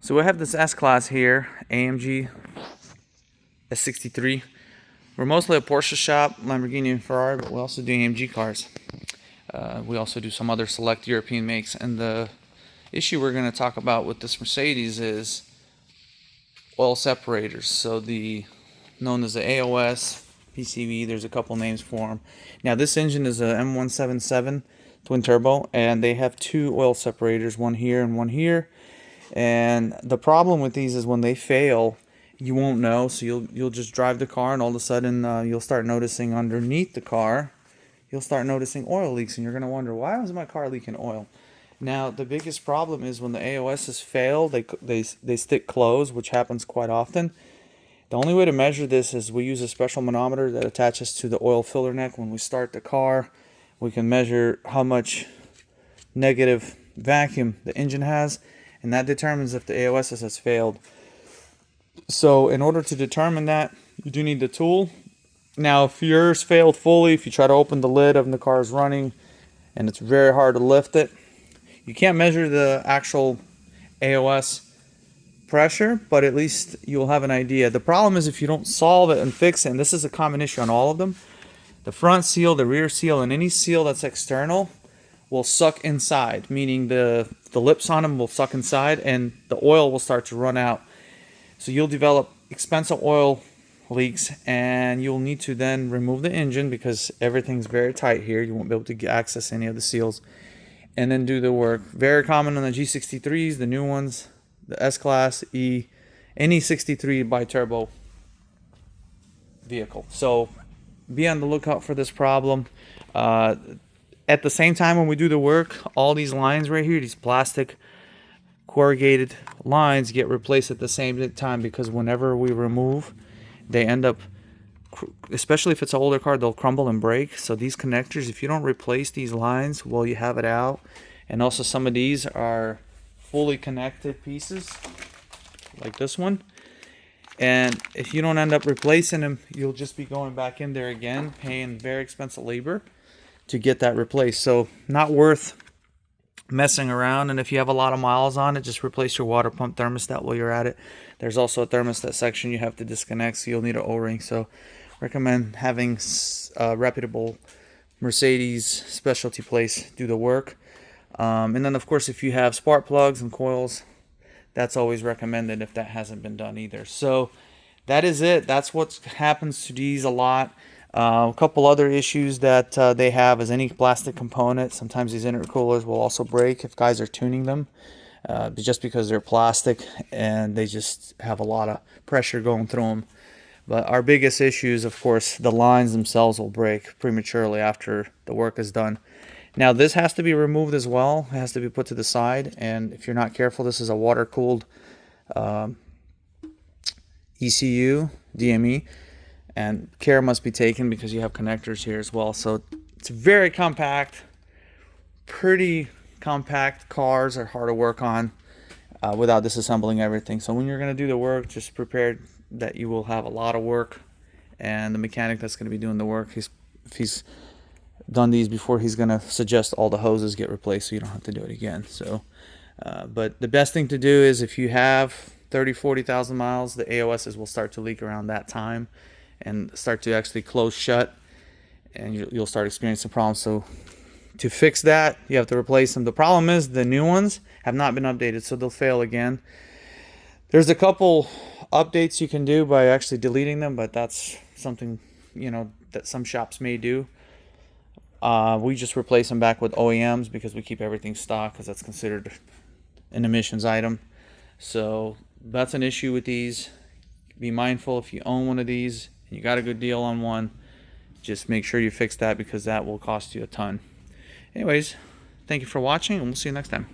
So we have this S-Class here, AMG S63. We're mostly a Porsche shop, Lamborghini and Ferrari, but we also do AMG cars. We also do some other select European makes. And the issue we're going to talk about with this Mercedes is oil separators. So known as the AOS, PCV, there's a couple names for them. Now this engine is a M177 twin turbo, and they have two oil separators, one here and one here. And the problem with these is when they fail, you won't know. So you'll just drive the car, and all of a sudden you'll start noticing underneath the car, you'll start noticing oil leaks, and you're going to wonder, why is my car leaking oil? Now the biggest problem is when the AOSs fail, they stick closed, which happens quite often. The only way to measure this is we use a special manometer that attaches to the oil filler neck. When we start the car, we can measure how much negative vacuum the engine has, and that determines if the AOS has failed. So in order to determine that, you do need the tool. Now if yours failed fully, if you try to open the lid of the car is running and it's very hard to lift it, you can't measure the actual AOS pressure, but at least you'll have an idea. The problem is if you don't solve it and fix it, and this is a common issue on all of them, the front seal, the rear seal, and any seal that's external will suck inside, meaning the lips on them will suck inside and the oil will start to run out. So you'll develop expensive oil leaks, and you'll need to then remove the engine because everything's very tight here. You won't be able to access any of the seals, and then do the work. Very common on the G63s, the new ones, the S-Class, any 63 bi-turbo vehicle. So be on the lookout for this problem. At the same time, when we do the work, all these lines right here, these plastic corrugated lines, get replaced at the same time, because whenever we remove, they end up, especially if it's an older car, they'll crumble and break. So these connectors, if you don't replace these lines while you have it out, and also some of these are fully connected pieces like this one, and if you don't end up replacing them, you'll just be going back in there again, paying very expensive labor to get that replaced. So not worth messing around. And if you have a lot of miles on it, just replace your water pump thermostat while you're at it. There's also a thermostat section you have to disconnect, so you'll need an O-ring. So recommend having a reputable Mercedes specialty place do the work. And then of course, if you have spark plugs and coils, that's always recommended if that hasn't been done either. So that is it. That's what happens to these a lot. A couple other issues that they have is any plastic component. Sometimes these intercoolers will also break if guys are tuning them, just because they're plastic and they just have a lot of pressure going through them. But our biggest issue is, of course, the lines themselves will break prematurely after the work is done. Now this has to be removed as well. It has to be put to the side, and if you're not careful, this is a water-cooled ECU, DME. And care must be taken because you have connectors here as well. So it's very compact, pretty compact. Cars are hard to work on without disassembling everything. So when you're going to do the work, just prepare that you will have a lot of work, and the mechanic that's going to be doing the work, if he's done these before, he's going to suggest all the hoses get replaced so you don't have to do it again. So but the best thing to do is, if you have 30,000-40,000 miles, the AOSs will start to leak around that time and start to actually close shut, and you'll start experiencing problems. So to fix that, you have to replace them. The problem is the new ones have not been updated, so they'll fail again. There's a couple updates you can do by actually deleting them, but that's something, that some shops may do. We just replace them back with OEMs because we keep everything stock, because that's considered an emissions item. So that's an issue with these. Be mindful, if you own one of these and you got a good deal on one, just make sure you fix that, because that will cost you a ton. Anyways, thank you for watching, and we'll see you next time.